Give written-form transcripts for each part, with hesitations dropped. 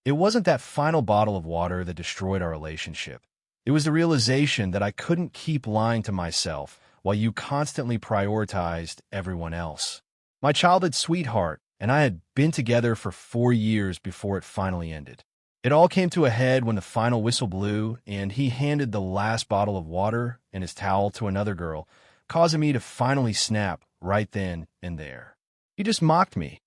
It wasn't that final bottle of water that destroyed our relationship. It was the realization that I couldn't keep lying to myself while you constantly prioritized everyone else. My childhood sweetheart and I had been together for 4 years before it finally ended. It all came to a head when the final whistle blew and he handed the last bottle of water and his towel to another girl, causing me to finally snap right then and there. He just mocked me,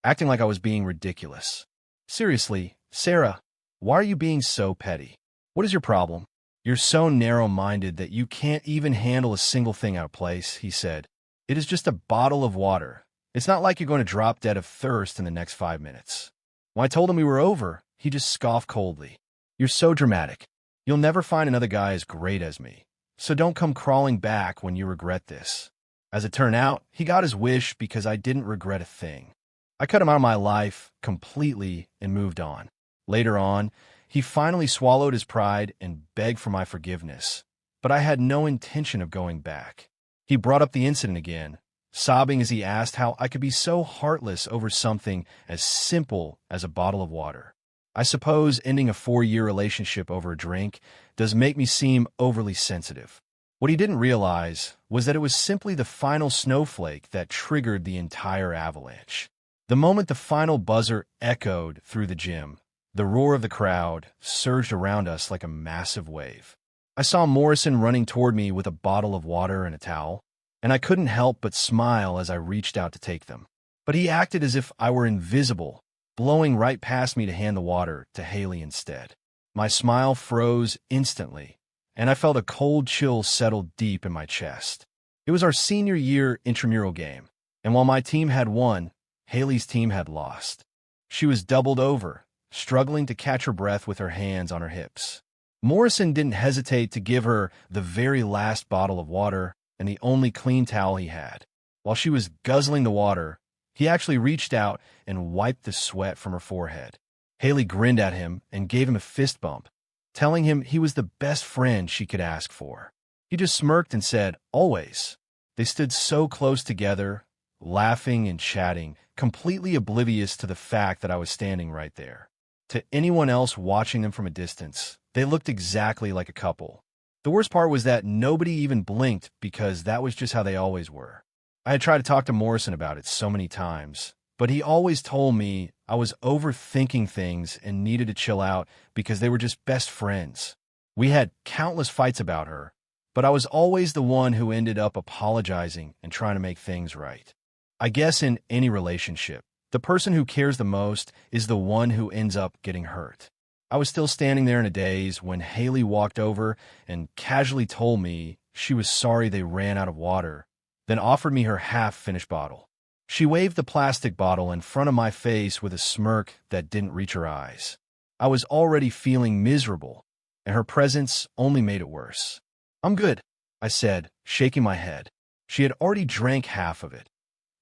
acting like I was being ridiculous. Seriously, Sarah, why are you being so petty? What is your problem? You're so narrow-minded that you can't even handle a single thing out of place, he said. It is just a bottle of water. It's not like you're going to drop dead of thirst in the next 5 minutes. When I told him we were over, he just scoffed coldly. You're so dramatic. You'll never find another guy as great as me. So don't come crawling back when you regret this. As it turned out, he got his wish because I didn't regret a thing. I cut him out of my life completely and moved on. Later on, he finally swallowed his pride and begged for my forgiveness, but I had no intention of going back. He brought up the incident again, sobbing as he asked how I could be so heartless over something as simple as a bottle of water. I suppose ending a 4-year relationship over a drink does make me seem overly sensitive. What he didn't realize was that it was simply the final snowflake that triggered the entire avalanche. The moment the final buzzer echoed through the gym, the roar of the crowd surged around us like a massive wave. I saw Morrison running toward me with a bottle of water and a towel, and I couldn't help but smile as I reached out to take them. But he acted as if I were invisible, blowing right past me to hand the water to Haley instead. My smile froze instantly, and I felt a cold chill settle deep in my chest. It was our senior year intramural game, and while my team had won, Haley's team had lost. She was doubled over, struggling to catch her breath with her hands on her hips. Morrison didn't hesitate to give her the very last bottle of water and the only clean towel he had. While she was guzzling the water, he actually reached out and wiped the sweat from her forehead. Haley grinned at him and gave him a fist bump, telling him he was the best friend she could ask for. He just smirked and said, "Always." They stood so close together, laughing and chatting, completely oblivious to the fact that I was standing right there. To anyone else watching them from a distance, they looked exactly like a couple. The worst part was that nobody even blinked because that was just how they always were. I had tried to talk to Morrison about it so many times, but he always told me I was overthinking things and needed to chill out because they were just best friends. We had countless fights about her, but I was always the one who ended up apologizing and trying to make things right. I guess in any relationship, the person who cares the most is the one who ends up getting hurt. I was still standing there in a daze when Haley walked over and casually told me she was sorry they ran out of water, then offered me her half-finished bottle. She waved the plastic bottle in front of my face with a smirk that didn't reach her eyes. I was already feeling miserable, and her presence only made it worse. "I'm good," I said, shaking my head. She had already drank half of it.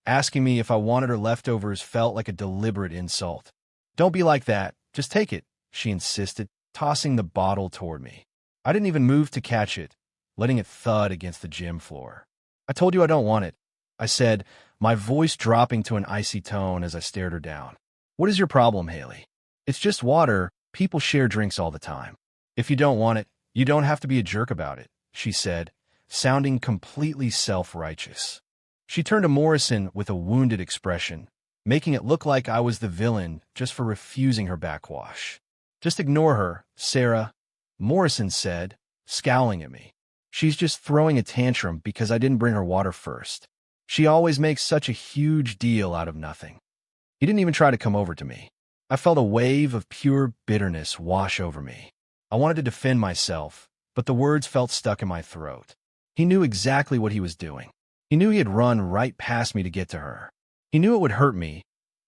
Asking me if I wanted her leftovers felt like a deliberate insult. "Don't be like that. Just take it," she insisted, tossing the bottle toward me. I didn't even move to catch it, letting it thud against the gym floor. "I told you I don't want it," I said, my voice dropping to an icy tone as I stared her down. "What is your problem, Haley? It's just water. People share drinks all the time. If you don't want it, you don't have to be a jerk about it," she said, sounding completely self-righteous. She turned to Morrison with a wounded expression, making it look like I was the villain just for refusing her backwash. "Just ignore her, Sarah," Morrison said, scowling at me. "She's just throwing a tantrum because I didn't bring her water first. She always makes such a huge deal out of nothing." He didn't even try to come over to me. I felt a wave of pure bitterness wash over me. I wanted to defend myself, but the words felt stuck in my throat. He knew exactly what he was doing. He knew he had run right past me to get to her. He knew it would hurt me,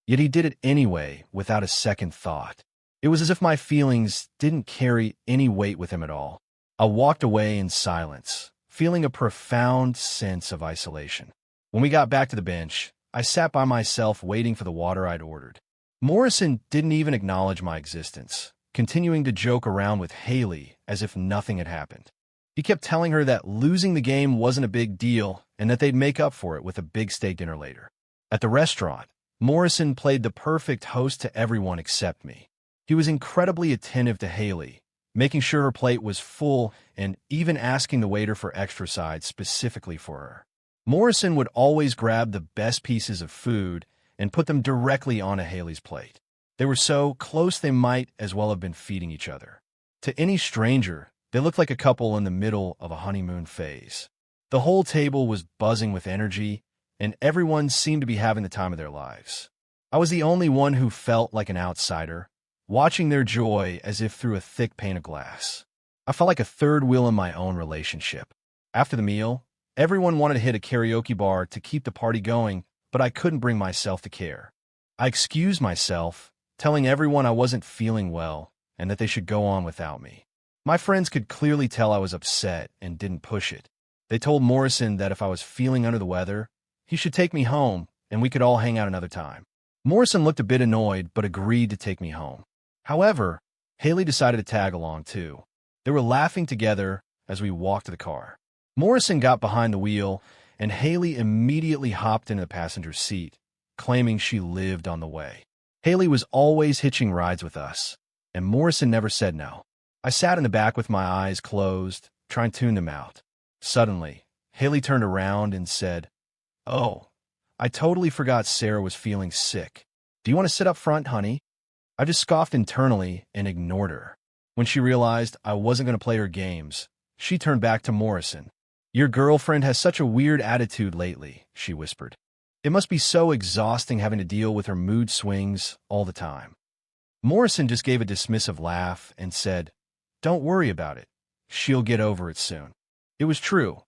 yet he did it anyway without a second thought. It was as if my feelings didn't carry any weight with him at all. I walked away in silence, feeling a profound sense of isolation. When we got back to the bench, I sat by myself waiting for the water I'd ordered. Morrison didn't even acknowledge my existence, continuing to joke around with Haley as if nothing had happened. He kept telling her that losing the game wasn't a big deal and that they'd make up for it with a big steak dinner later. At the restaurant, Morrison played the perfect host to everyone except me. He was incredibly attentive to Haley, making sure her plate was full and even asking the waiter for extra sides specifically for her. Morrison would always grab the best pieces of food and put them directly onto Haley's plate. They were so close they might as well have been feeding each other. To any stranger, they looked like a couple in the middle of a honeymoon phase. The whole table was buzzing with energy, and everyone seemed to be having the time of their lives. I was the only one who felt like an outsider, watching their joy as if through a thick pane of glass. I felt like a third wheel in my own relationship. After the meal, everyone wanted to hit a karaoke bar to keep the party going, but I couldn't bring myself to care. I excused myself, telling everyone I wasn't feeling well and that they should go on without me. My friends could clearly tell I was upset and didn't push it. They told Morrison that if I was feeling under the weather, he should take me home and we could all hang out another time. Morrison looked a bit annoyed but agreed to take me home. However, Haley decided to tag along too. They were laughing together as we walked to the car. Morrison got behind the wheel and Haley immediately hopped into the passenger seat, claiming she lived on the way. Haley was always hitching rides with us, and Morrison never said no. I sat in the back with my eyes closed, trying to tune them out. Suddenly, Haley turned around and said, "Oh, I totally forgot Sarah was feeling sick. Do you want to sit up front, honey?" I just scoffed internally and ignored her. When she realized I wasn't going to play her games, she turned back to Morrison. "Your girlfriend has such a weird attitude lately," she whispered. "It must be so exhausting having to deal with her mood swings all the time." Morrison just gave a dismissive laugh and said, "Don't worry about it. She'll get over it soon." It was true.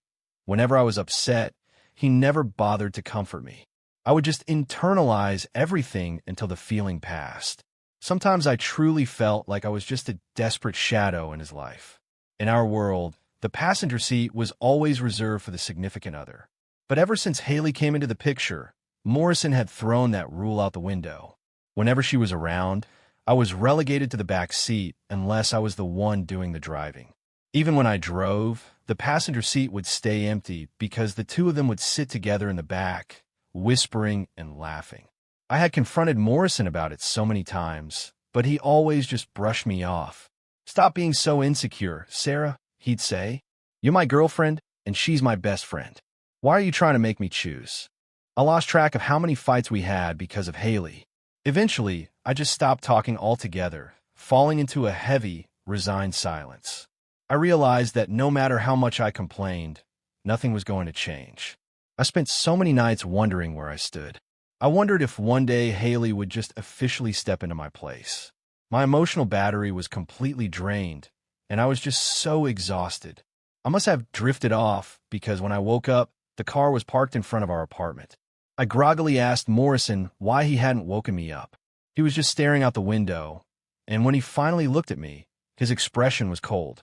Whenever I was upset, he never bothered to comfort me. I would just internalize everything until the feeling passed. Sometimes I truly felt like I was just a desperate shadow in his life. In our world, the passenger seat was always reserved for the significant other. But ever since Haley came into the picture, Morrison had thrown that rule out the window. Whenever she was around, I was relegated to the back seat unless I was the one doing the driving. Even when I drove, the passenger seat would stay empty because the two of them would sit together in the back, whispering and laughing. I had confronted Morrison about it so many times, but he always just brushed me off. "Stop being so insecure, Sarah," he'd say. "You're my girlfriend, and she's my best friend. Why are you trying to make me choose?" I lost track of how many fights we had because of Haley. Eventually, I just stopped talking altogether, falling into a heavy, resigned silence. I realized that no matter how much I complained, nothing was going to change. I spent so many nights wondering where I stood. I wondered if one day Haley would just officially step into my place. My emotional battery was completely drained, and I was just so exhausted. I must have drifted off because when I woke up, the car was parked in front of our apartment. I groggily asked Morrison why he hadn't woken me up. He was just staring out the window, and when he finally looked at me, his expression was cold.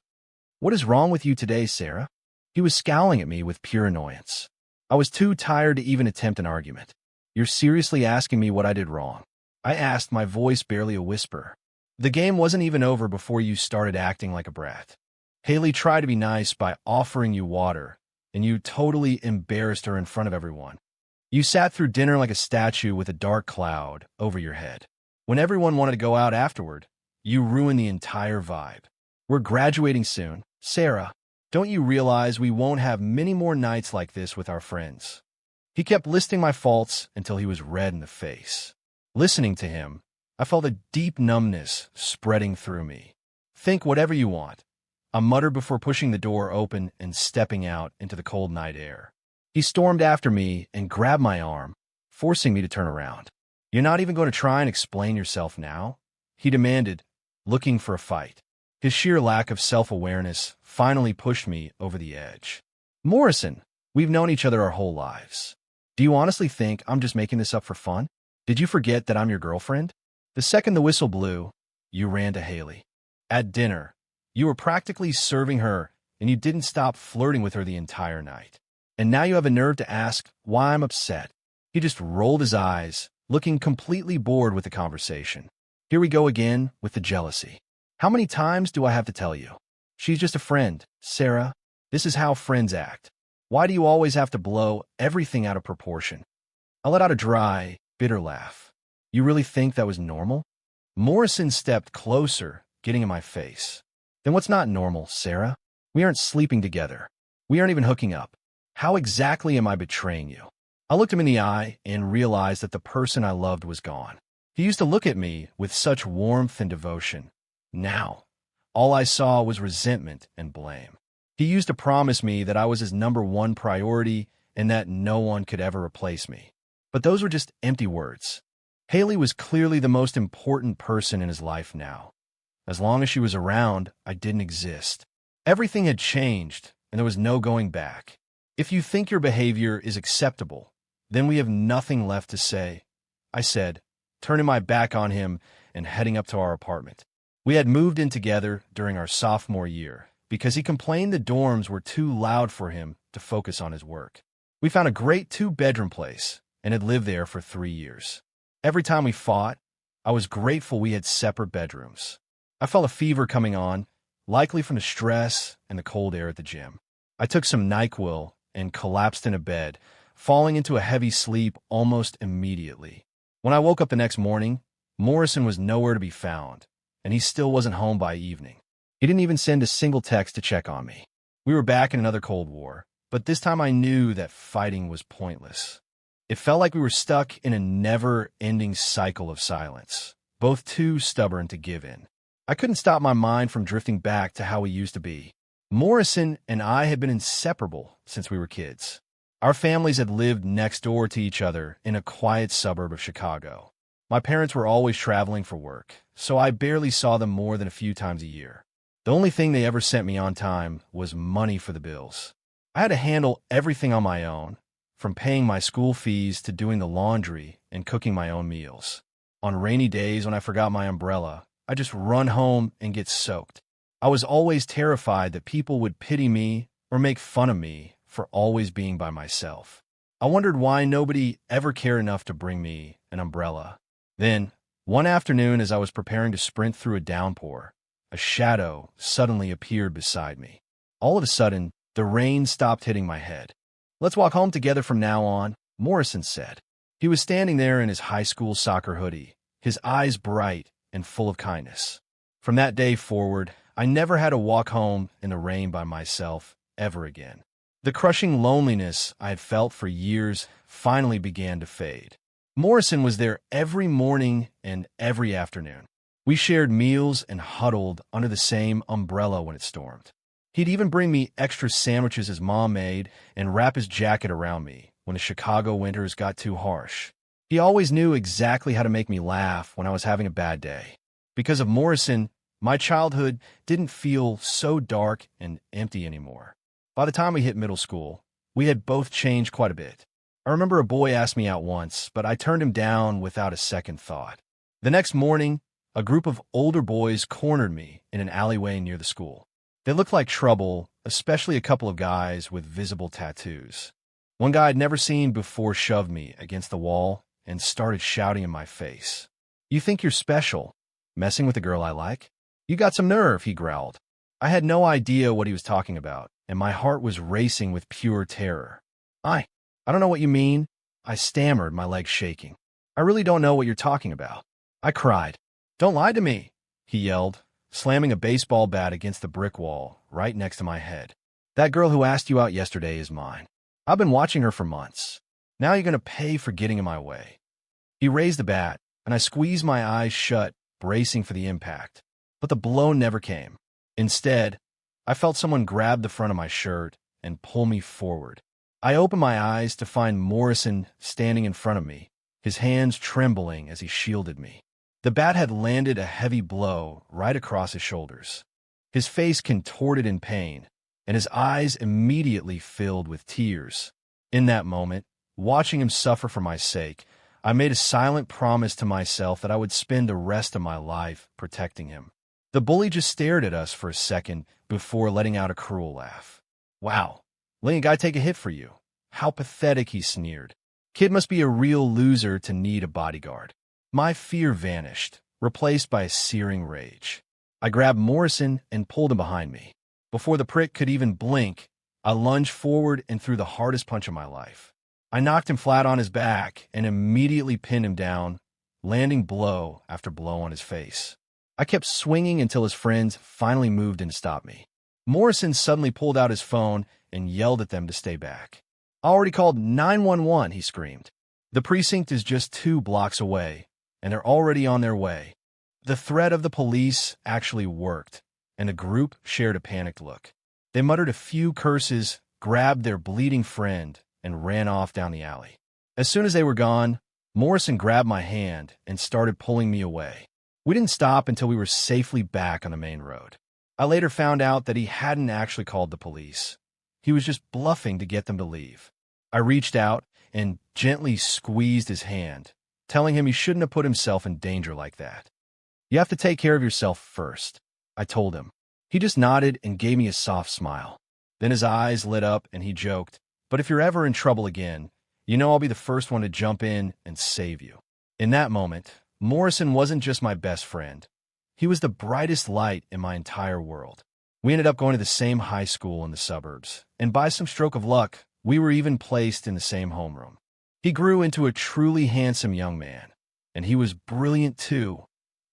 "What is wrong with you today, Sarah?" He was scowling at me with pure annoyance. I was too tired to even attempt an argument. "You're seriously asking me what I did wrong?" I asked, my voice barely a whisper. "The game wasn't even over before you started acting like a brat. Haley tried to be nice by offering you water, and you totally embarrassed her in front of everyone. You sat through dinner like a statue with a dark cloud over your head. When everyone wanted to go out afterward, you ruined the entire vibe. We're graduating soon. Sarah, don't you realize we won't have many more nights like this with our friends?" He kept listing my faults until he was red in the face. Listening to him, I felt a deep numbness spreading through me. "Think whatever you want," I muttered before pushing the door open and stepping out into the cold night air. He stormed after me and grabbed my arm, forcing me to turn around. "You're not even going to try and explain yourself now?" he demanded, looking for a fight. His sheer lack of self-awareness finally pushed me over the edge. "Morrison, we've known each other our whole lives. Do you honestly think I'm just making this up for fun? Did you forget that I'm your girlfriend?" The second the whistle blew, you ran to Haley. At dinner, you were practically serving her, and you didn't stop flirting with her the entire night. And now you have a nerve to ask why I'm upset. He just rolled his eyes, looking completely bored with the conversation. Here we go again with the jealousy. How many times do I have to tell you? She's just a friend, Sarah. This is how friends act. Why do you always have to blow everything out of proportion? I let out a dry, bitter laugh. You really think that was normal? Morrison stepped closer, getting in my face. Then what's not normal, Sarah? We aren't sleeping together. We aren't even hooking up. How exactly am I betraying you? I looked him in the eye and realized that the person I loved was gone. He used to look at me with such warmth and devotion. Now, all I saw was resentment and blame. He used to promise me that I was his #1 priority and that no one could ever replace me. But those were just empty words. Haley was clearly the most important person in his life now. As long as she was around, I didn't exist. Everything had changed, and there was no going back. If you think your behavior is acceptable, then we have nothing left to say, I said, turning my back on him and heading up to our apartment. We had moved in together during our sophomore year because he complained the dorms were too loud for him to focus on his work. We found a great 2-bedroom place and had lived there for 3 years. Every time we fought, I was grateful we had separate bedrooms. I felt a fever coming on, likely from the stress and the cold air at the gym. I took some NyQuil and collapsed in a bed, falling into a heavy sleep almost immediately. When I woke up the next morning, Morrison was nowhere to be found, and he still wasn't home by evening. He didn't even send a single text to check on me. We were back in another Cold War, but this time I knew that fighting was pointless. It felt like we were stuck in a never-ending cycle of silence, both too stubborn to give in. I couldn't stop my mind from drifting back to how we used to be. Morrison and I had been inseparable since we were kids. Our families had lived next door to each other in a quiet suburb of Chicago. My parents were always traveling for work, so I barely saw them more than a few times a year. The only thing they ever sent me on time was money for the bills. I had to handle everything on my own, from paying my school fees to doing the laundry and cooking my own meals. On rainy days when I forgot my umbrella, I'd just run home and get soaked. I was always terrified that people would pity me or make fun of me for always being by myself. I wondered why nobody ever cared enough to bring me an umbrella. Then, one afternoon as I was preparing to sprint through a downpour, a shadow suddenly appeared beside me. All of a sudden, the rain stopped hitting my head. Let's walk home together from now on, Morrison said. He was standing there in his high school soccer hoodie, his eyes bright and full of kindness. From that day forward, I never had to walk home in the rain by myself ever again. The crushing loneliness I had felt for years finally began to fade. Morrison was there every morning and every afternoon. We shared meals and huddled under the same umbrella when it stormed. He'd even bring me extra sandwiches his mom made and wrap his jacket around me when the Chicago winters got too harsh. He always knew exactly how to make me laugh when I was having a bad day. Because of Morrison, my childhood didn't feel so dark and empty anymore. By the time we hit middle school, we had both changed quite a bit. I remember a boy asked me out once, but I turned him down without a second thought. The next morning, a group of older boys cornered me in an alleyway near the school. They looked like trouble, especially a couple of guys with visible tattoos. One guy I'd never seen before shoved me against the wall and started shouting in my face. "You think you're special, messing with a girl I like? You got some nerve," he growled. I had no idea what he was talking about, and my heart was racing with pure terror. I don't know what you mean," I stammered, my legs shaking. "I really don't know what you're talking about," I cried. "Don't lie to me," he yelled, slamming a baseball bat against the brick wall right next to my head. "That girl who asked you out yesterday is mine. I've been watching her for months. Now you're going to pay for getting in my way." He raised the bat, and I squeezed my eyes shut, bracing for the impact. But the blow never came. Instead, I felt someone grab the front of my shirt and pull me forward. I opened my eyes to find Morrison standing in front of me, his hands trembling as he shielded me. The bat had landed a heavy blow right across his shoulders. His face contorted in pain, and his eyes immediately filled with tears. In that moment, watching him suffer for my sake, I made a silent promise to myself that I would spend the rest of my life protecting him. The bully just stared at us for a second before letting out a cruel laugh. "Wow, letting a guy take a hit for you. How pathetic," he sneered. "Kid must be a real loser to need a bodyguard." My fear vanished, replaced by a searing rage. I grabbed Morrison and pulled him behind me. Before the prick could even blink, I lunged forward and threw the hardest punch of my life. I knocked him flat on his back and immediately pinned him down, landing blow after blow on his face. I kept swinging until his friends finally moved in to stop me. Morrison suddenly pulled out his phone and yelled at them to stay back. "I already called 911, he screamed. "The precinct is just 2 blocks away, and they're already on their way." The threat of the police actually worked, and the group shared a panicked look. They muttered a few curses, grabbed their bleeding friend, and ran off down the alley. As soon as they were gone, Morrison grabbed my hand and started pulling me away. We didn't stop until we were safely back on the main road. I later found out that he hadn't actually called the police. He was just bluffing to get them to leave. I reached out and gently squeezed his hand, telling him he shouldn't have put himself in danger like that. "You have to take care of yourself first," I told him. He just nodded and gave me a soft smile. Then his eyes lit up and he joked, "But if you're ever in trouble again, you know I'll be the first one to jump in and save you." In that moment, Morrison wasn't just my best friend. He was the brightest light in my entire world. We ended up going to the same high school in the suburbs, and by some stroke of luck, we were even placed in the same homeroom. He grew into a truly handsome young man, and he was brilliant too,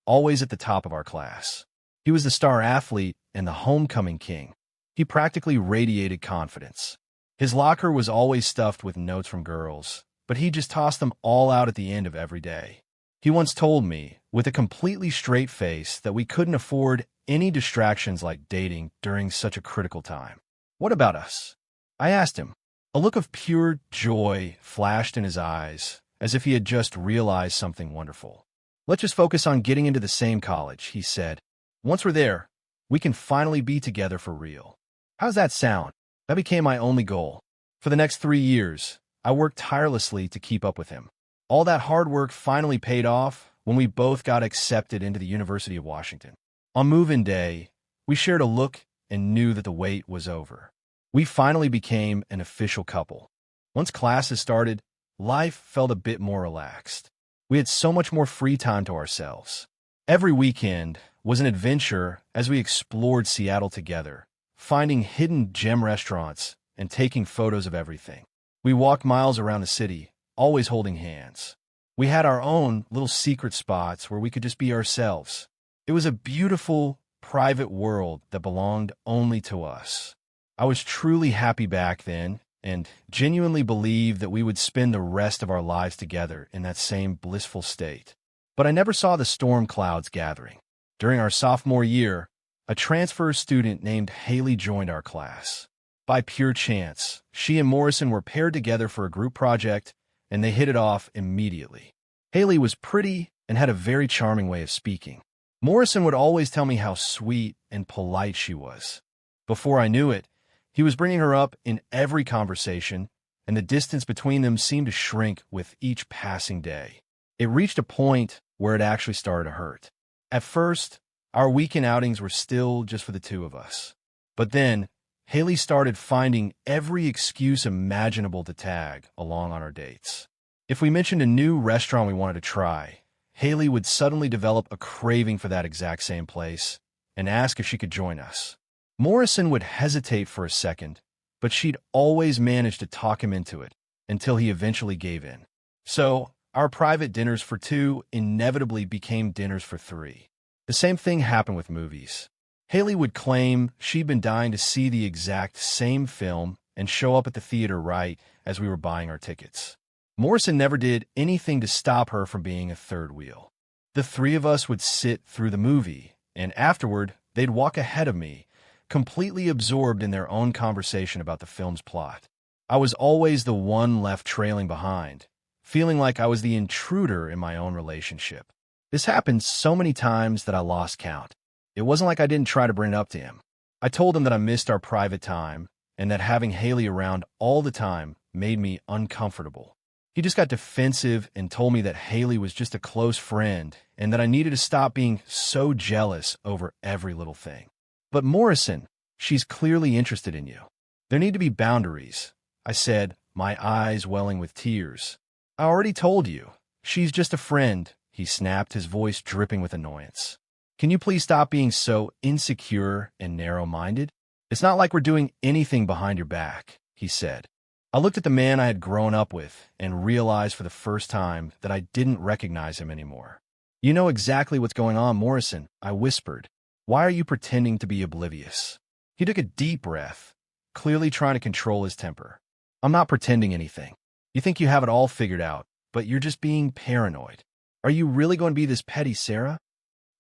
always at the top of our class. He was the star athlete and the homecoming king. He practically radiated confidence. His locker was always stuffed with notes from girls, but he just tossed them all out at the end of every day. He once told me, with a completely straight face, that we couldn't afford any distractions like dating during such a critical time. "What about us?" I asked him. A look of pure joy flashed in his eyes, as if he had just realized something wonderful. "Let's just focus on getting into the same college," he said. "Once we're there, we can finally be together for real." How's that sound? That became my only goal. For the next 3 years, I worked tirelessly to keep up with him. All that hard work finally paid off when we both got accepted into the University of Washington. On move-in day, we shared a look and knew that the wait was over. We finally became an official couple. Once classes started, life felt a bit more relaxed. We had so much more free time to ourselves. Every weekend was an adventure as we explored Seattle together, finding hidden gem restaurants and taking photos of everything. We walked miles around the city, always holding hands. We had our own little secret spots where we could just be ourselves. It was a beautiful, private world that belonged only to us. I was truly happy back then and genuinely believed that we would spend the rest of our lives together in that same blissful state. But I never saw the storm clouds gathering. During our sophomore year, a transfer student named Haley joined our class. By pure chance, she and Morrison were paired together for a group project, and they hit it off immediately. Haley was pretty and had a very charming way of speaking. Morrison would always tell me how sweet and polite she was. Before I knew it, he was bringing her up in every conversation, and the distance between them seemed to shrink with each passing day. It reached a point where it actually started to hurt. At first, our weekend outings were still just for the two of us. But then, Haley started finding every excuse imaginable to tag along on our dates. If we mentioned a new restaurant we wanted to try, Haley would suddenly develop a craving for that exact same place and ask if she could join us. Morrison would hesitate for a second, but she'd always manage to talk him into it until he eventually gave in. So, our private dinners for 2 inevitably became dinners for 3. The same thing happened with movies. Haley would claim she'd been dying to see the exact same film and show up at the theater right as we were buying our tickets. Morrison never did anything to stop her from being a third wheel. The 3 of us would sit through the movie, and afterward, they'd walk ahead of me, completely absorbed in their own conversation about the film's plot. I was always the one left trailing behind, feeling like I was the intruder in my own relationship. This happened so many times that I lost count. It wasn't like I didn't try to bring it up to him. I told him that I missed our private time and that having Haley around all the time made me uncomfortable. He just got defensive and told me that Haley was just a close friend and that I needed to stop being so jealous over every little thing. "But Morrison, she's clearly interested in you. There need to be boundaries," I said, my eyes welling with tears. "I already told you. She's just a friend," he snapped, his voice dripping with annoyance. "Can you please stop being so insecure and narrow-minded? It's not like we're doing anything behind your back," he said. I looked at the man I had grown up with and realized for the first time that I didn't recognize him anymore. "You know exactly what's going on, Morrison," I whispered. "Why are you pretending to be oblivious?" He took a deep breath, clearly trying to control his temper. "I'm not pretending anything. You think you have it all figured out, but you're just being paranoid. Are you really going to be this petty, Sarah?"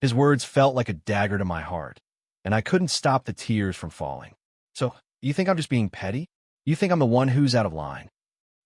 His words felt like a dagger to my heart, and I couldn't stop the tears from falling. "So, you think I'm just being petty? You think I'm the one who's out of line?"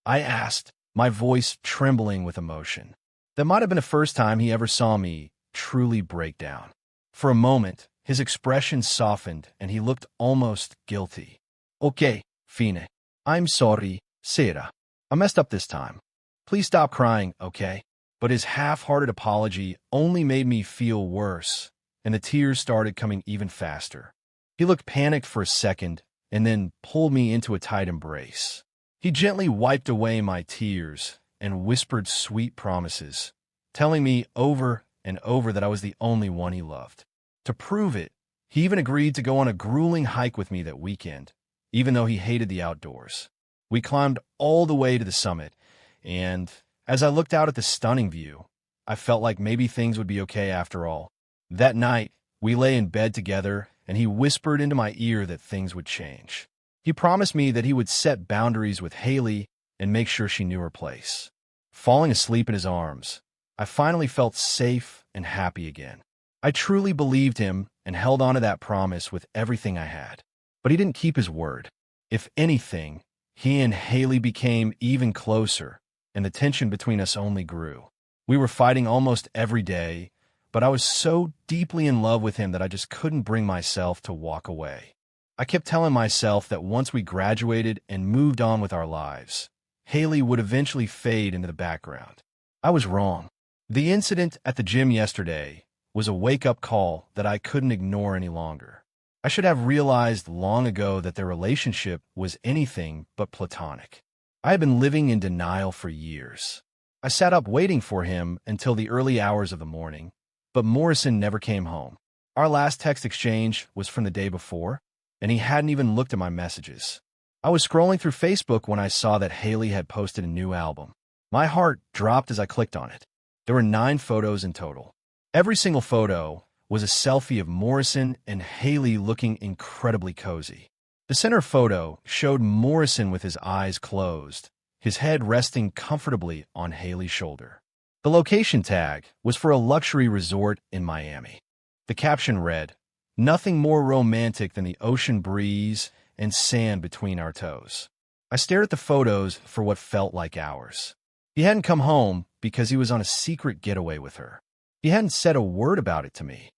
I asked, my voice trembling with emotion. That might have been the first time he ever saw me truly break down. For a moment, his expression softened and he looked almost guilty. "Okay, Fine. I'm sorry, Sarah. I messed up this time. Please stop crying, okay?" But his half-hearted apology only made me feel worse, and the tears started coming even faster. He looked panicked for a second, and then pulled me into a tight embrace. He gently wiped away my tears and whispered sweet promises, telling me over and over that I was the only one he loved. To prove it, he even agreed to go on a grueling hike with me that weekend, even though he hated the outdoors. We climbed all the way to the summit, and as I looked out at the stunning view, I felt like maybe things would be okay after all. That night, we lay in bed together, and he whispered into my ear that things would change. He promised me that he would set boundaries with Haley and make sure she knew her place. Falling asleep in his arms, I finally felt safe and happy again. I truly believed him and held on to that promise with everything I had. But he didn't keep his word. If anything, he and Haley became even closer, and the tension between us only grew. We were fighting almost every day, but I was so deeply in love with him that I just couldn't bring myself to walk away. I kept telling myself that once we graduated and moved on with our lives, Haley would eventually fade into the background. I was wrong. The incident at the gym yesterday was a wake-up call that I couldn't ignore any longer. I should have realized long ago that their relationship was anything but platonic. I had been living in denial for years. I sat up waiting for him until the early hours of the morning, but Morrison never came home. Our last text exchange was from the day before, and he hadn't even looked at my messages. I was scrolling through Facebook when I saw that Haley had posted a new album. My heart dropped as I clicked on it. There were 9 photos in total. Every single photo was a selfie of Morrison and Haley looking incredibly cozy. The center photo showed Morrison with his eyes closed, his head resting comfortably on Haley's shoulder. The location tag was for a luxury resort in Miami. The caption read, "Nothing more romantic than the ocean breeze and sand between our toes." I stared at the photos for what felt like hours. He hadn't come home because he was on a secret getaway with her. He hadn't said a word about it to me.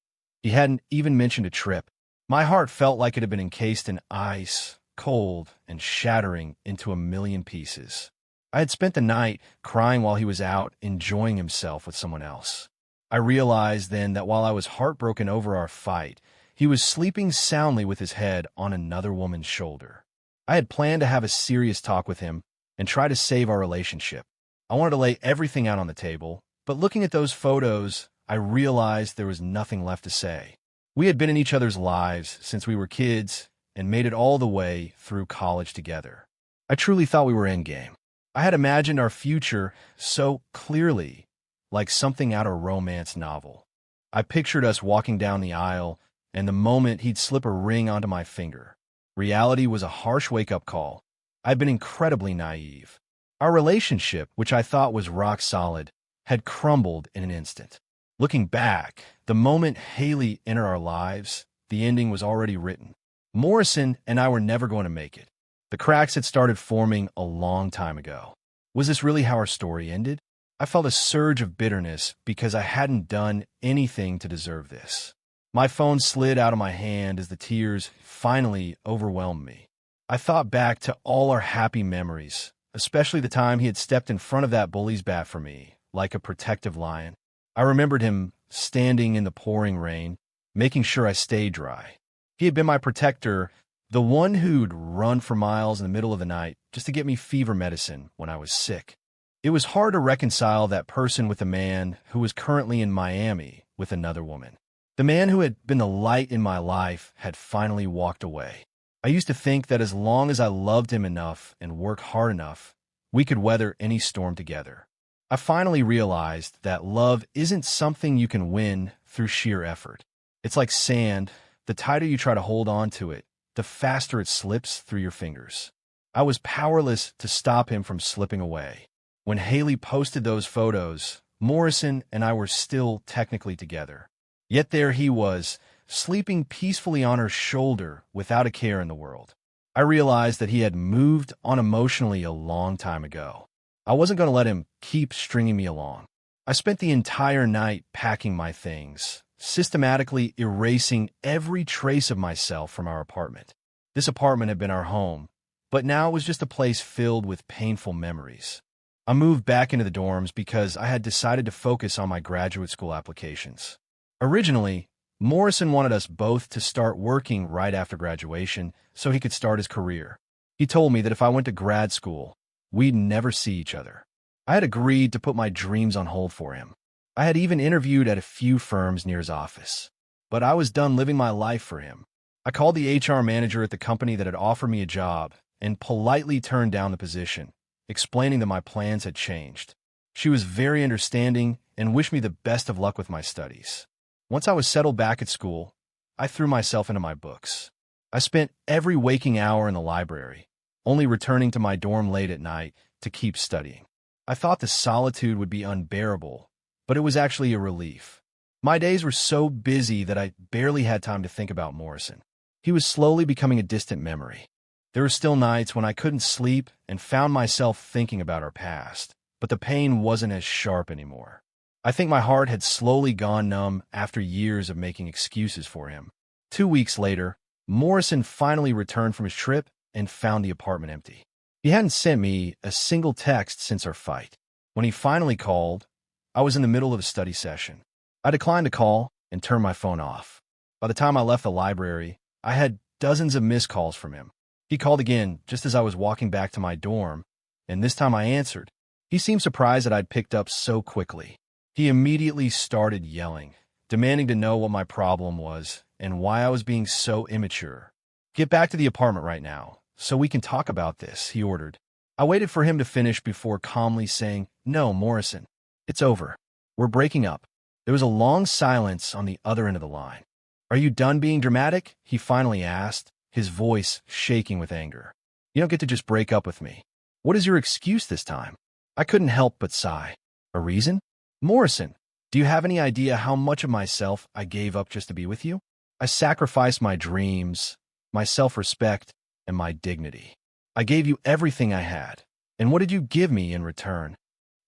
He hadn't even mentioned a trip. My heart felt like it had been encased in ice, cold, and shattering into a million pieces. I had spent the night crying while he was out enjoying himself with someone else. I realized then that while I was heartbroken over our fight, he was sleeping soundly with his head on another woman's shoulder. I had planned to have a serious talk with him and try to save our relationship. I wanted to lay everything out on the table, but looking at those photos, I realized there was nothing left to say. We had been in each other's lives since we were kids and made it all the way through college together. I truly thought we were endgame. I had imagined our future so clearly, like something out of a romance novel. I pictured us walking down the aisle, and the moment he'd slip a ring onto my finger. Reality was a harsh wake-up call. I'd been incredibly naive. Our relationship, which I thought was rock solid, had crumbled in an instant. Looking back, the moment Haley entered our lives, the ending was already written. Morrison and I were never going to make it. The cracks had started forming a long time ago. Was this really how our story ended? I felt a surge of bitterness because I hadn't done anything to deserve this. My phone slid out of my hand as the tears finally overwhelmed me. I thought back to all our happy memories, especially the time he had stepped in front of that bully's bat for me, like a protective lion. I remembered him standing in the pouring rain, making sure I stayed dry. He had been my protector, the one who'd run for miles in the middle of the night just to get me fever medicine when I was sick. It was hard to reconcile that person with the man who was currently in Miami with another woman. The man who had been the light in my life had finally walked away. I I used to think that as long as I loved him enough and worked hard enough, we could weather any storm together. I finally realized that love isn't something you can win through sheer effort. It's like sand. The tighter you try to hold on to it, the faster it slips through your fingers. I was powerless to stop him from slipping away. When Haley posted those photos, Morrison and I were still technically together. Yet there he was, sleeping peacefully on her shoulder without a care in the world. I realized that he had moved on emotionally a long time ago. I wasn't going to let him keep stringing me along. I spent the entire night packing my things, systematically erasing every trace of myself from our apartment. This apartment had been our home, but now it was just a place filled with painful memories. I moved back into the dorms because I had decided to focus on my graduate school applications. Originally, Morrison wanted us both to start working right after graduation so he could start his career. He told me that if I went to grad school, we'd never see each other. I had agreed to put my dreams on hold for him. I had even interviewed at a few firms near his office. But I was done living my life for him. I called the HR manager at the company that had offered me a job and politely turned down the position, explaining that my plans had changed. She was very understanding and wished me the best of luck with my studies. Once I was settled back at school, I threw myself into my books. I spent every waking hour in the library, only returning to my dorm late at night to keep studying. I thought the solitude would be unbearable, but it was actually a relief. My days were so busy that I barely had time to think about Morrison. He was slowly becoming a distant memory. There were still nights when I couldn't sleep and found myself thinking about our past, but the pain wasn't as sharp anymore. I think my heart had slowly gone numb after years of making excuses for him. 2 weeks later, Morrison finally returned from his trip and found the apartment empty. He hadn't sent me a single text since our fight. When he finally called, I was in the middle of a study session. I declined to call and turned my phone off. By the time I left the library, I had dozens of missed calls from him. He called again just as I was walking back to my dorm, and this time I answered. He seemed surprised that I'd picked up so quickly. He immediately started yelling, demanding to know what my problem was and why I was being so immature. "Get back to the apartment right now, so we can talk about this," he ordered. I waited for him to finish before calmly saying, "No, Morrison, it's over. We're breaking up." There was a long silence on the other end of the line. "Are you done being dramatic?" he finally asked, his voice shaking with anger. "You don't get to just break up with me. What is your excuse this time?" I couldn't help but sigh. "A reason? Morrison, do you have any idea how much of myself I gave up just to be with you? I sacrificed my dreams, my self-respect, and my dignity. I gave you everything I had. And what did you give me in return?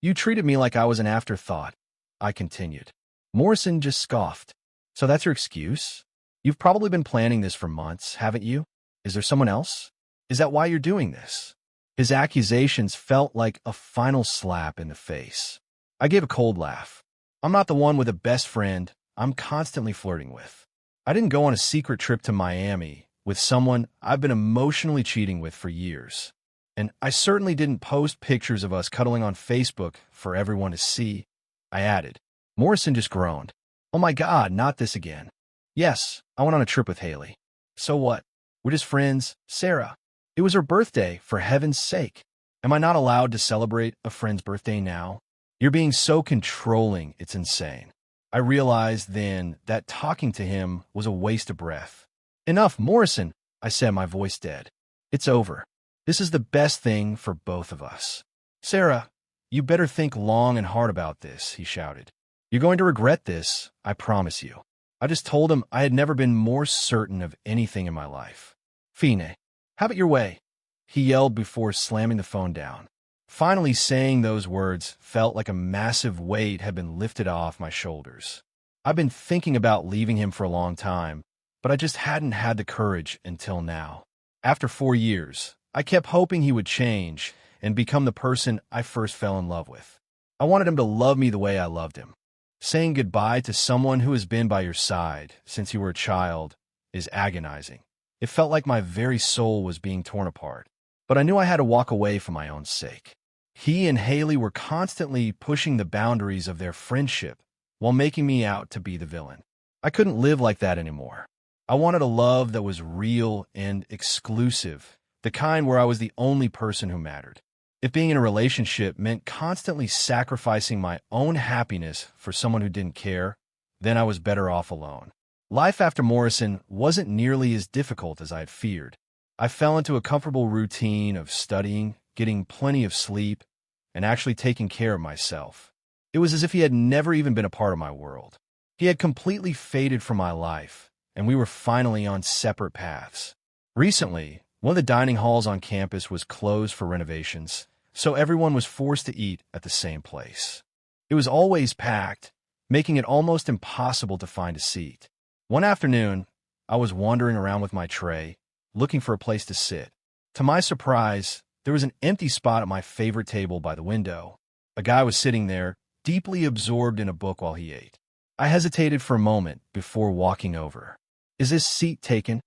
You treated me like I was an afterthought," I continued. Morrison just scoffed. "So that's your excuse? You've probably been planning this for months, haven't you? Is there someone else? Is that why you're doing this?" His accusations felt like a final slap in the face. I gave a cold laugh. "I'm not the one with a best friend I'm constantly flirting with. I didn't go on a secret trip to Miami with someone I've been emotionally cheating with for years. And I certainly didn't post pictures of us cuddling on Facebook for everyone to see," I added. Morrison just groaned. "Oh my God, not this again." "Yes, I went on a trip with Haley." "So what? We're just friends, Sarah. It was her birthday, for heaven's sake. Am I not allowed to celebrate a friend's birthday now? You're being so controlling, it's insane." I realized then that talking to him was a waste of breath. "Enough, Morrison," I said, my voice dead. "It's over. This is the best thing for both of us." "Sarah, you better think long and hard about this," he shouted. "You're going to regret this, I promise you." I just told him I had never been more certain of anything in my life. "Fine, have it your way," he yelled before slamming the phone down. Finally saying those words felt like a massive weight had been lifted off my shoulders. I've been thinking about leaving him for a long time, but I just hadn't had the courage until now. After 4 years, I kept hoping he would change and become the person I first fell in love with. I wanted him to love me the way I loved him. Saying goodbye to someone who has been by your side since you were a child is agonizing. It felt like my very soul was being torn apart, but I knew I had to walk away for my own sake. He and Haley were constantly pushing the boundaries of their friendship while making me out to be the villain. I couldn't live like that anymore. I wanted a love that was real and exclusive, the kind where I was the only person who mattered. If being in a relationship meant constantly sacrificing my own happiness for someone who didn't care, then I was better off alone. Life after Morrison wasn't nearly as difficult as I had feared. I fell into a comfortable routine of studying, getting plenty of sleep, and actually taking care of myself. It was as if he had never even been a part of my world. He had completely faded from my life, and we were finally on separate paths. Recently, one of the dining halls on campus was closed for renovations, so everyone was forced to eat at the same place. It was always packed, making it almost impossible to find a seat. One afternoon, I was wandering around with my tray, looking for a place to sit. To my surprise, there was an empty spot at my favorite table by the window. A guy was sitting there, deeply absorbed in a book while he ate. I hesitated for a moment before walking over. "Is this seat taken?"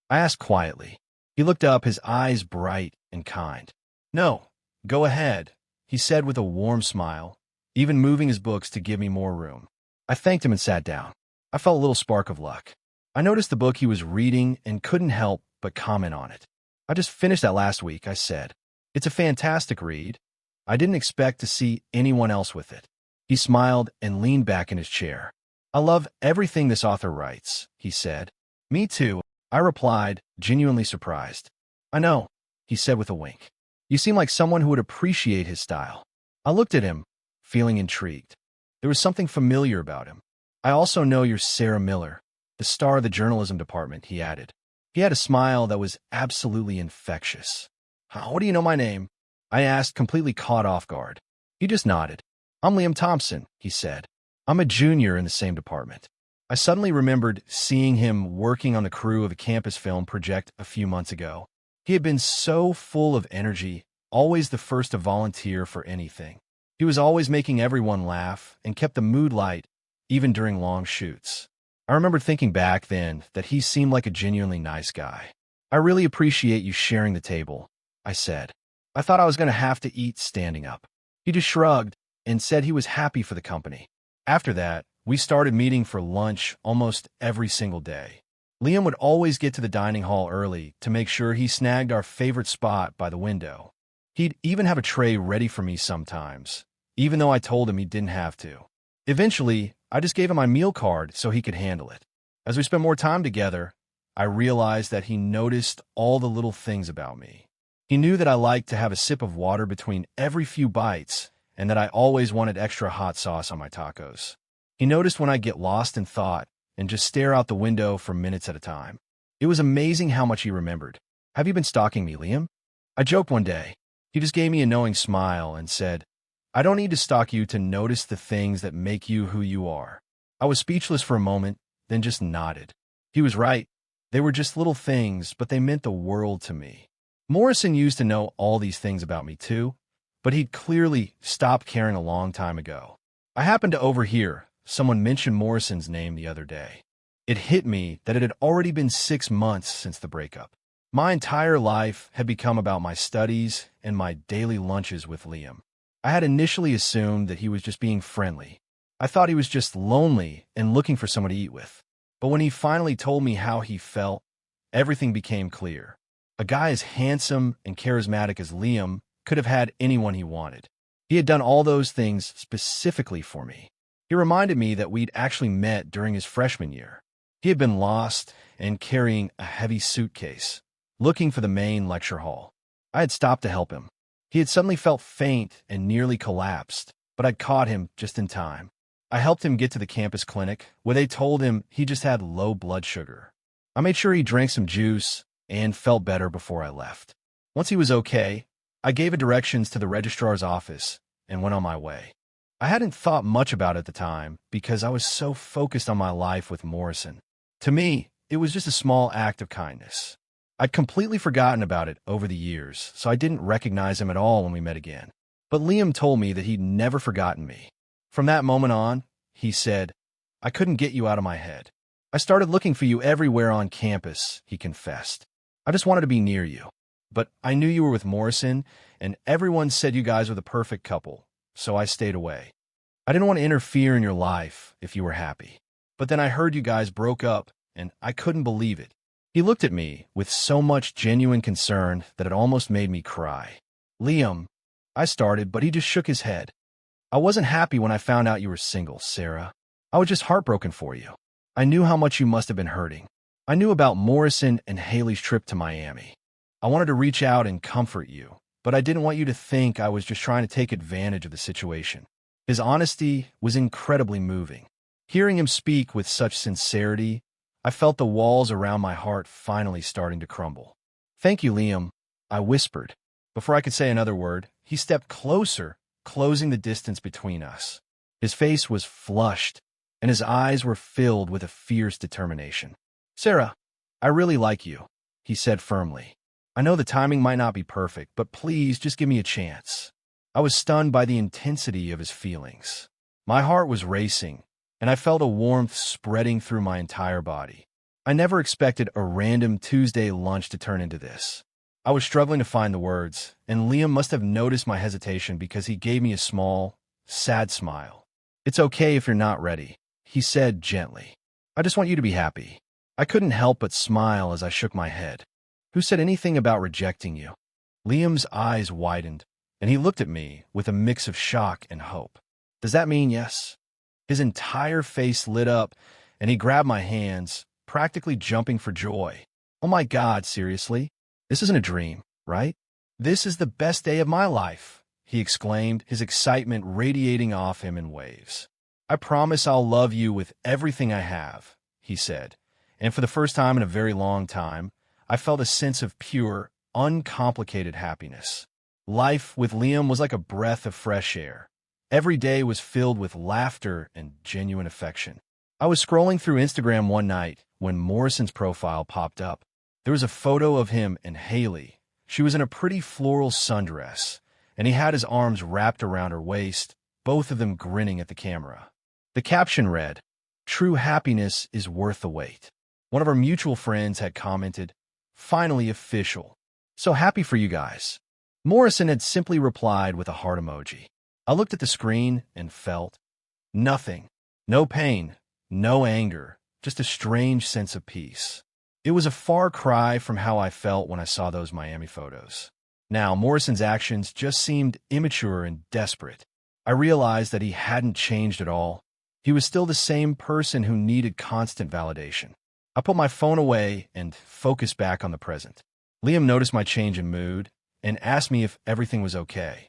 I asked quietly. He looked up, his eyes bright and kind. "No, go ahead," he said with a warm smile, even moving his books to give me more room. I thanked him and sat down. I felt a little spark of luck. I noticed the book he was reading and couldn't help but comment on it. "I just finished that last week," I said. "It's a fantastic read. I didn't expect to see anyone else with it." He smiled and leaned back in his chair. "I love everything this author writes," he said. "Me too," I replied, genuinely surprised. "I know," he said with a wink. "You seem like someone who would appreciate his style." I looked at him, feeling intrigued. There was something familiar about him. "I also know you're Sarah Miller, the star of the journalism department," he added. He had a smile that was absolutely infectious. "How do you know my name?" I asked, completely caught off guard. He just nodded. "I'm Liam Thompson," he said. "I'm a junior in the same department." I suddenly remembered seeing him working on the crew of a campus film project a few months ago. He had been so full of energy, always the first to volunteer for anything. He was always making everyone laugh and kept the mood light, even during long shoots. I remember thinking back then that he seemed like a genuinely nice guy. "I really appreciate you sharing the table," I said. "I thought I was going to have to eat standing up." He just shrugged and said he was happy for the company. After that, we started meeting for lunch almost every single day. Liam would always get to the dining hall early to make sure he snagged our favorite spot by the window. He'd even have a tray ready for me sometimes, even though I told him he didn't have to. Eventually, I just gave him my meal card so he could handle it. As we spent more time together, I realized that he noticed all the little things about me. He knew that I liked to have a sip of water between every few bites and that I always wanted extra hot sauce on my tacos. He noticed when I get lost in thought and just stare out the window for minutes at a time. It was amazing how much he remembered. "Have you been stalking me, Liam?" I joked one day. He just gave me a knowing smile and said, "I don't need to stalk you to notice the things that make you who you are." I was speechless for a moment, then just nodded. He was right. They were just little things, but they meant the world to me. Morrison used to know all these things about me too, but he'd clearly stopped caring a long time ago. I happened to overhear someone mention Morrison's name the other day. It hit me that it had already been 6 months since the breakup. My entire life had become about my studies and my daily lunches with Liam. I had initially assumed that he was just being friendly. I thought he was just lonely and looking for someone to eat with. But when he finally told me how he felt, everything became clear. A guy as handsome and charismatic as Liam could have had anyone he wanted. He had done all those things specifically for me. He reminded me that we'd actually met during his freshman year. He had been lost and carrying a heavy suitcase, looking for the main lecture hall. I had stopped to help him. He had suddenly felt faint and nearly collapsed, but I'd caught him just in time. I helped him get to the campus clinic, where they told him he just had low blood sugar. I made sure he drank some juice and felt better before I left. Once he was okay, I gave directions to the registrar's office and went on my way. I hadn't thought much about it at the time because I was so focused on my life with Morrison. To me, it was just a small act of kindness. I'd completely forgotten about it over the years, so I didn't recognize him at all when we met again. But Liam told me that he'd never forgotten me. From that moment on, he said, "I couldn't get you out of my head. I started looking for you everywhere on campus," he confessed. "I just wanted to be near you. But I knew you were with Morrison, and everyone said you guys were the perfect couple, so I stayed away. I didn't want to interfere in your life if you were happy. But then I heard you guys broke up, and I couldn't believe it. He looked at me with so much genuine concern that it almost made me cry. Liam, I started, but he just shook his head. I wasn't happy when I found out you were single, Sarah. I was just heartbroken for you. I knew how much you must have been hurting. I knew about Morrison and Haley's trip to Miami. I wanted to reach out and comfort you, but I didn't want you to think I was just trying to take advantage of the situation. His honesty was incredibly moving. Hearing him speak with such sincerity, I felt the walls around my heart finally starting to crumble. Thank you, Liam, I whispered. Before I could say another word, he stepped closer, closing the distance between us. His face was flushed, and his eyes were filled with a fierce determination. Sarah, I really like you, he said firmly. I know the timing might not be perfect, but please just give me a chance. I was stunned by the intensity of his feelings. My heart was racing, and I felt a warmth spreading through my entire body. I never expected a random Tuesday lunch to turn into this. I was struggling to find the words, and Liam must have noticed my hesitation because he gave me a small, sad smile. It's okay if you're not ready, he said gently. I just want you to be happy. I couldn't help but smile as I shook my head. Who said anything about rejecting you? Liam's eyes widened, and he looked at me with a mix of shock and hope. Does that mean yes? His entire face lit up, and he grabbed my hands, practically jumping for joy. Oh my God, seriously? This isn't a dream, right? This is the best day of my life, he exclaimed, his excitement radiating off him in waves. I promise I'll love you with everything I have, he said, and for the first time in a very long time, I felt a sense of pure, uncomplicated happiness. Life with Liam was like a breath of fresh air. Every day was filled with laughter and genuine affection. I was scrolling through Instagram one night when Morrison's profile popped up. There was a photo of him and Haley. She was in a pretty floral sundress, and he had his arms wrapped around her waist, both of them grinning at the camera. The caption read, "True happiness is worth the wait." One of our mutual friends had commented, "Finally official. So happy for you guys." Morrison had simply replied with a heart emoji. I looked at the screen and felt nothing. No pain, no anger, just a strange sense of peace. It was a far cry from how I felt when I saw those Miami photos. Now, Morrison's actions just seemed immature and desperate. I realized that he hadn't changed at all. He was still the same person who needed constant validation. I put my phone away and focused back on the present. Liam noticed my change in mood and asked me if everything was okay.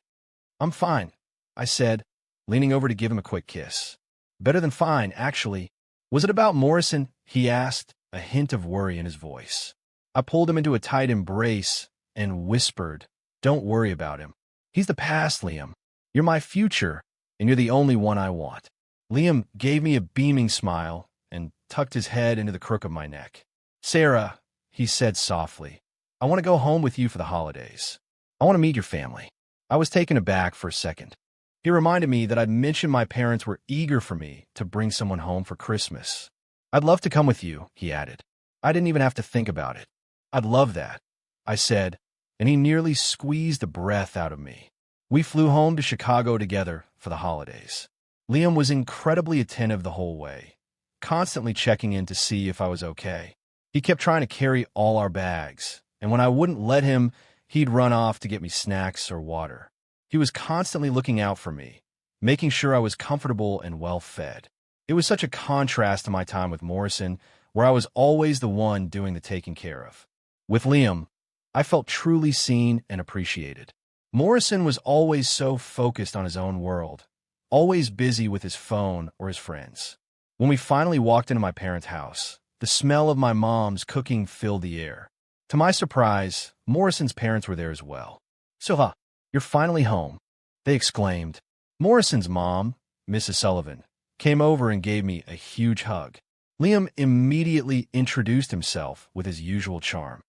"I'm fine," I said, leaning over to give him a quick kiss. "Better than fine, actually." "Was it about Morrison?" he asked, a hint of worry in his voice. I pulled him into a tight embrace and whispered, "Don't worry about him. He's the past, Liam. You're my future, and you're the only one I want." Liam gave me a beaming smile and tucked his head into the crook of my neck. "Sarah," he said softly, "I want to go home with you for the holidays. I want to meet your family." I was taken aback for a second. He reminded me that I'd mentioned my parents were eager for me to bring someone home for Christmas. "I'd love to come with you," he added. I didn't even have to think about it. "I'd love that," I said, and he nearly squeezed the breath out of me. We flew home to Chicago together for the holidays. Liam was incredibly attentive the whole way, constantly checking in to see if I was okay. He kept trying to carry all our bags, and when I wouldn't let him, he'd run off to get me snacks or water. He was constantly looking out for me, making sure I was comfortable and well-fed. It was such a contrast to my time with Morrison, where I was always the one doing the taking care of. With Liam, I felt truly seen and appreciated. Morrison was always so focused on his own world, always busy with his phone or his friends. When we finally walked into my parents' house, the smell of my mom's cooking filled the air. To my surprise, Morrison's parents were there as well. "Sarah, you're finally home," they exclaimed. Morrison's mom, Mrs. Sullivan, came over and gave me a huge hug. Liam immediately introduced himself with his usual charm.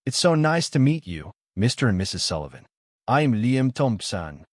"It's so nice to meet you, Mr. and Mrs. Sullivan. I'm Liam Thompson."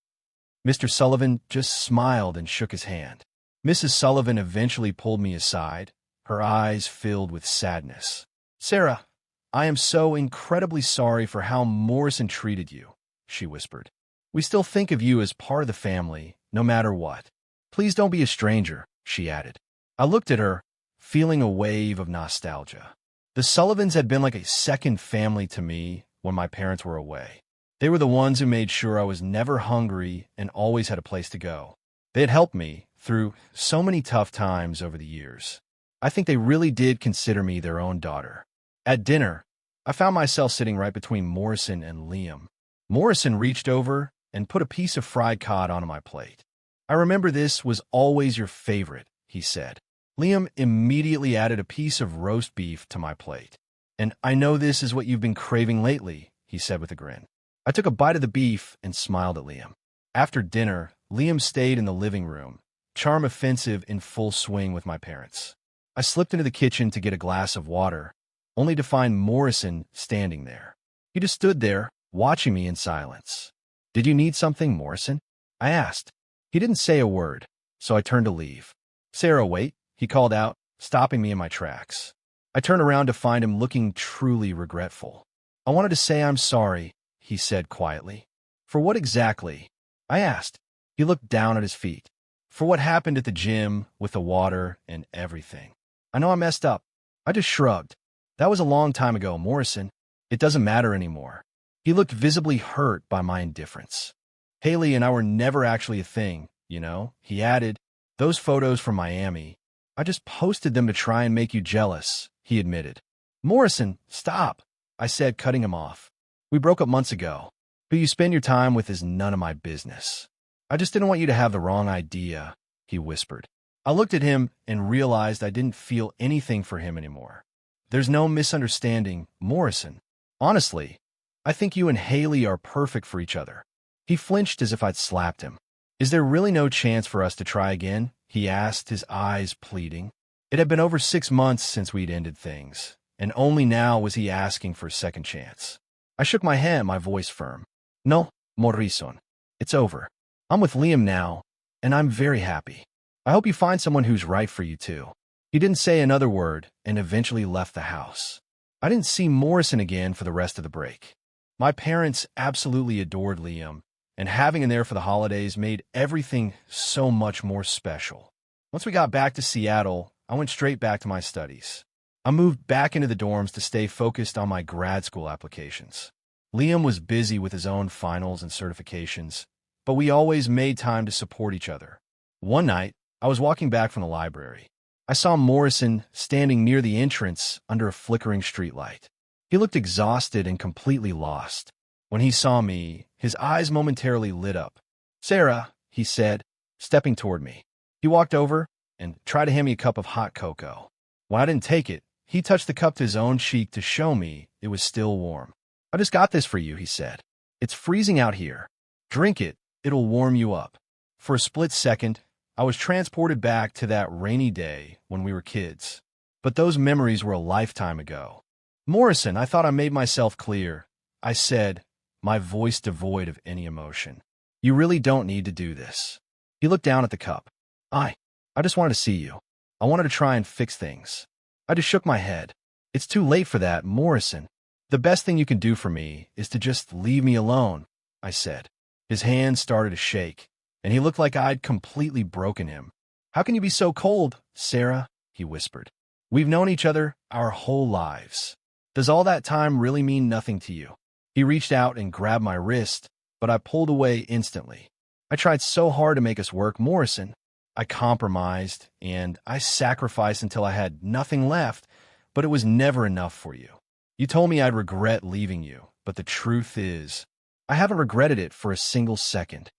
Mr. Sullivan just smiled and shook his hand. Mrs. Sullivan eventually pulled me aside, her eyes filled with sadness. "Sarah, I am so incredibly sorry for how Morrison treated you," she whispered. "We still think of you as part of the family, no matter what. Please don't be a stranger," she added. I looked at her, feeling a wave of nostalgia. The Sullivans had been like a second family to me when my parents were away. They were the ones who made sure I was never hungry and always had a place to go. They had helped me through so many tough times over the years. I think they really did consider me their own daughter. At dinner, I found myself sitting right between Morrison and Liam. Morrison reached over and put a piece of fried cod onto my plate. "I remember this was always your favorite," he said. Liam immediately added a piece of roast beef to my plate. "And I know this is what you've been craving lately," he said with a grin. I took a bite of the beef and smiled at Liam. After dinner, Liam stayed in the living room, charm offensive in full swing with my parents. I slipped into the kitchen to get a glass of water, only to find Morrison standing there. He just stood there, watching me in silence. "Did you need something, Morrison?" I asked. He didn't say a word, so I turned to leave. "Sarah, wait," he called out, stopping me in my tracks. I turned around to find him looking truly regretful. "I wanted to say I'm sorry," he said quietly. "For what exactly?" I asked. He looked down at his feet. "For what happened at the gym, with the water and everything. I know I messed up." I just shrugged. "That was a long time ago, Morrison. It doesn't matter anymore." He looked visibly hurt by my indifference. "Haley and I were never actually a thing, you know," he added. "Those photos from Miami, I just posted them to try and make you jealous," he admitted. "Morrison, stop," I said, cutting him off. "We broke up months ago. Who you spend your time with is none of my business. I just didn't want you to have the wrong idea," he whispered. I looked at him and realized I didn't feel anything for him anymore. "There's no misunderstanding, Morrison. Honestly, I think you and Haley are perfect for each other." He flinched as if I'd slapped him. "Is there really no chance for us to try again?" he asked, his eyes pleading. It had been over 6 months since we'd ended things, and only now was he asking for a second chance. I shook my head, my voice firm. "No, Morrison. It's over. I'm with Liam now, and I'm very happy. I hope you find someone who's right for you, too." He didn't say another word and eventually left the house. I didn't see Morrison again for the rest of the break. My parents absolutely adored Liam, and having him there for the holidays made everything so much more special. Once we got back to Seattle, I went straight back to my studies. I moved back into the dorms to stay focused on my grad school applications. Liam was busy with his own finals and certifications, but we always made time to support each other. One night, I was walking back from the library. I saw Morrison standing near the entrance under a flickering streetlight. He looked exhausted and completely lost. When he saw me, his eyes momentarily lit up. "Sarah," he said, stepping toward me. He walked over and tried to hand me a cup of hot cocoa. When I didn't take it, he touched the cup to his own cheek to show me it was still warm. "I just got this for you," he said. "It's freezing out here. Drink it, it'll warm you up." For a split second, I was transported back to that rainy day when we were kids. But those memories were a lifetime ago. "Morrison, I thought I made myself clear," I said, my voice devoid of any emotion. "You really don't need to do this." He looked down at the cup. I just wanted to see you. I wanted to try and fix things." I just shook my head. "It's too late for that, Morrison. The best thing you can do for me is to just leave me alone," I said. His hands started to shake, and he looked like I'd completely broken him. "How can you be so cold, Sarah?" he whispered. "We've known each other our whole lives. Does all that time really mean nothing to you?" He reached out and grabbed my wrist, but I pulled away instantly. "I tried so hard to make us work, Morrison. I compromised, and I sacrificed until I had nothing left, but it was never enough for you. You told me I'd regret leaving you, but the truth is, I haven't regretted it for a single second."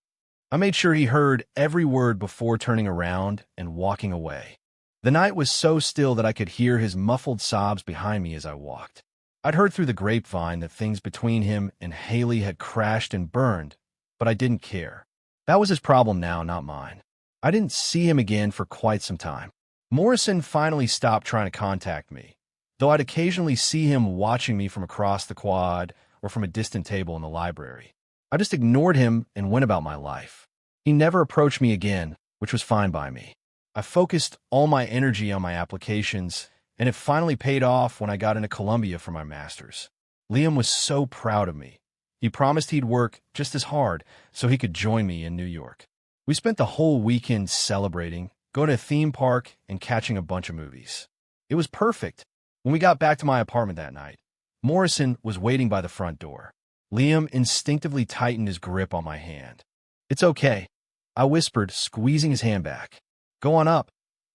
I made sure he heard every word before turning around and walking away. The night was so still that I could hear his muffled sobs behind me as I walked. I'd heard through the grapevine that things between him and Haley had crashed and burned, but I didn't care. That was his problem now, not mine. I didn't see him again for quite some time. Morrison finally stopped trying to contact me, though I'd occasionally see him watching me from across the quad or from a distant table in the library. I just ignored him and went about my life. He never approached me again, which was fine by me. I focused all my energy on my applications, and it finally paid off when I got into Columbia for my master's. Liam was so proud of me. He promised he'd work just as hard so he could join me in New York. We spent the whole weekend celebrating, going to a theme park, and catching a bunch of movies. It was perfect. When we got back to my apartment that night, Morrison was waiting by the front door. Liam instinctively tightened his grip on my hand. "It's okay," I whispered, squeezing his hand back. "Go on up.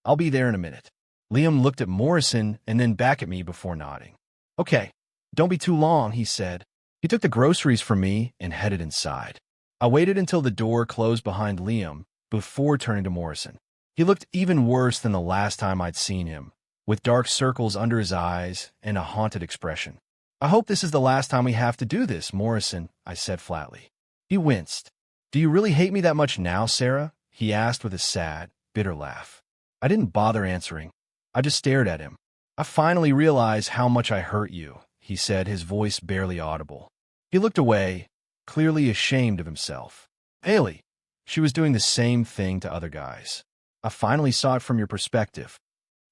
I'll be there in a minute." Liam looked at Morrison and then back at me before nodding. "Okay, don't be too long," he said. He took the groceries from me and headed inside. I waited until the door closed behind Liam before turning to Morrison. He looked even worse than the last time I'd seen him, with dark circles under his eyes and a haunted expression. "I hope this is the last time we have to do this, Morrison," I said flatly. He winced. "Do you really hate me that much now, Sarah?" he asked with a sad, bitter laugh. I didn't bother answering. I just stared at him. "I finally realize how much I hurt you," he said, his voice barely audible. He looked away, clearly ashamed of himself. "Haley, she was doing the same thing to other guys. I finally saw it from your perspective."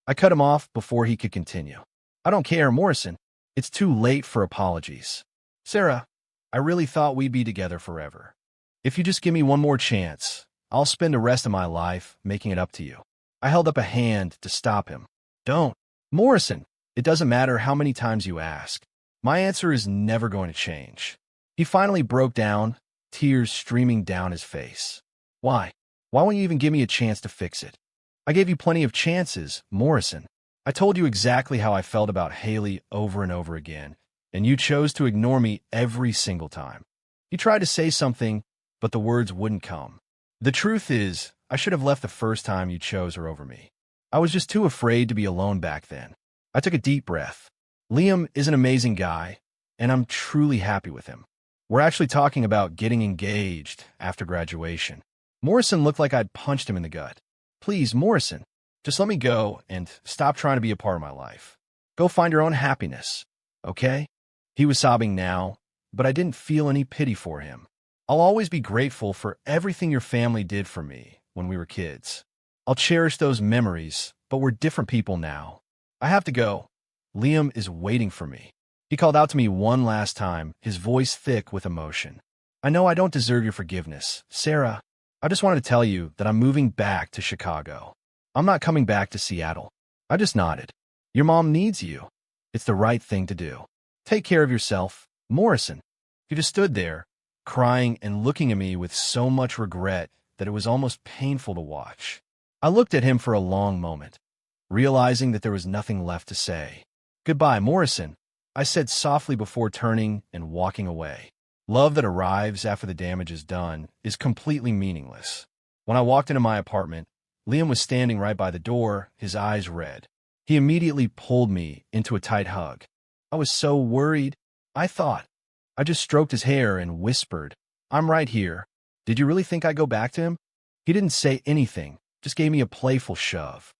I cut him off before he could continue. "I don't care, Morrison. It's too late for apologies. Sarah, I really thought we'd be together forever. If you just give me one more chance, I'll spend the rest of my life making it up to you." I held up a hand to stop him. "Don't. Morrison, it doesn't matter how many times you ask. My answer is never going to change." He finally broke down, tears streaming down his face. "Why? Why won't you even give me a chance to fix it? I gave you plenty of chances, Morrison. I told you exactly how I felt about Haley over and over again, and you chose to ignore me every single time." He tried to say something, but the words wouldn't come. "The truth is, I should have left the first time you chose her over me. I was just too afraid to be alone back then." I took a deep breath. Liam is an amazing guy, and I'm truly happy with him. We're actually talking about getting engaged after graduation. Morrison looked like I'd punched him in the gut. "Please, Morrison, just let me go and stop trying to be a part of my life. Go find your own happiness, okay?" He was sobbing now, but I didn't feel any pity for him. "I'll always be grateful for everything your family did for me when we were kids. I'll cherish those memories, but we're different people now. I have to go. Liam is waiting for me." He called out to me one last time, his voice thick with emotion. "I know I don't deserve your forgiveness, Sarah. I just wanted to tell you that I'm moving back to Chicago. I'm not coming back to Seattle." I just nodded. "Your mom needs you. It's the right thing to do. Take care of yourself, Morrison." He just stood there, crying and looking at me with so much regret that it was almost painful to watch. I looked at him for a long moment, realizing that there was nothing left to say. "Goodbye, Morrison," I said softly before turning and walking away. Love that arrives after the damage is done is completely meaningless. When I walked into my apartment, Liam was standing right by the door, his eyes red. He immediately pulled me into a tight hug. I was so worried. I just stroked his hair and whispered, "I'm right here. Did you really think I'd go back to him?" He didn't say anything, just gave me a playful shove.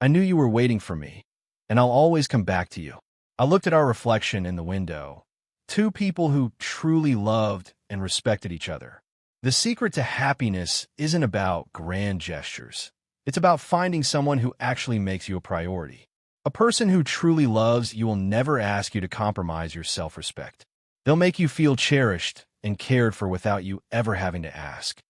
"I knew you were waiting for me, and I'll always come back to you." I looked at our reflection in the window. Two people who truly loved and respected each other. The secret to happiness isn't about grand gestures. It's about finding someone who actually makes you a priority. A person who truly loves you will never ask you to compromise your self-respect. They'll make you feel cherished and cared for without you ever having to ask.